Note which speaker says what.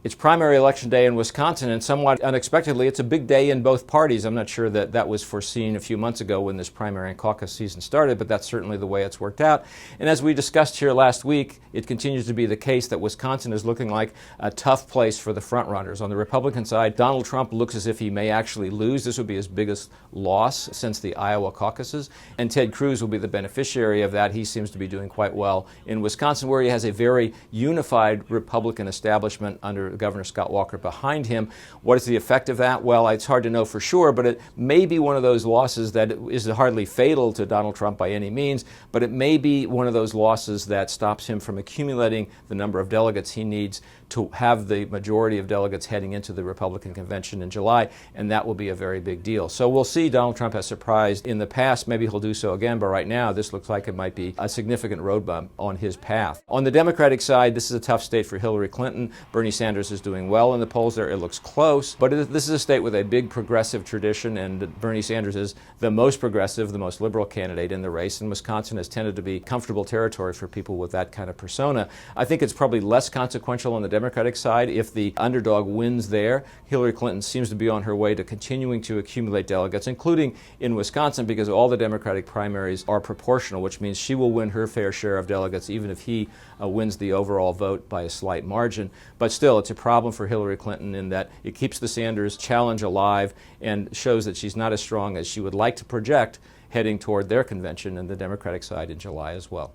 Speaker 1: It's primary election day in Wisconsin, and somewhat unexpectedly, it's a big day in both parties. I'm not sure that that was foreseen a few months ago when this primary and caucus season started, but that's certainly the way it's worked out. And as we discussed here last week, it continues to be the case that Wisconsin is looking like a tough place for the frontrunners. On the Republican side, Donald Trump looks as if he may actually lose. This would be his biggest loss since the Iowa caucuses. And Ted Cruz will be the beneficiary of that. He seems to be doing quite well in Wisconsin, where he has a very unified Republican establishment under Governor Scott Walker behind him. What is the effect of that? Well, it's hard to know for sure, but it may be one of those losses that is hardly fatal to Donald Trump by any means, but it may be one of those losses that stops him from accumulating the number of delegates he needs to have the majority of delegates heading into the Republican convention in July, and that will be a very big deal. So we'll see. Donald Trump has surprised in the past. Maybe he'll do so again, but right now this looks like it might be a significant road bump on his path. On the Democratic side, this is a tough state for Hillary Clinton. Bernie Sanders is doing well in the polls there. It looks close, but this is a state with a big progressive tradition, and Bernie Sanders is the most progressive, the most liberal candidate in the race, and Wisconsin has tended to be comfortable territory for people with that kind of persona. I think it's probably less consequential on the Democratic side if the underdog wins there. Hillary Clinton seems to be on her way to continuing to accumulate delegates, including in Wisconsin, because all the Democratic primaries are proportional, which means she will win her fair share of delegates even if he wins the overall vote by a slight margin. But still, it's a problem for Hillary Clinton in that it keeps the Sanders challenge alive and shows that she's not as strong as she would like to project heading toward their convention and the Democratic side in July as well.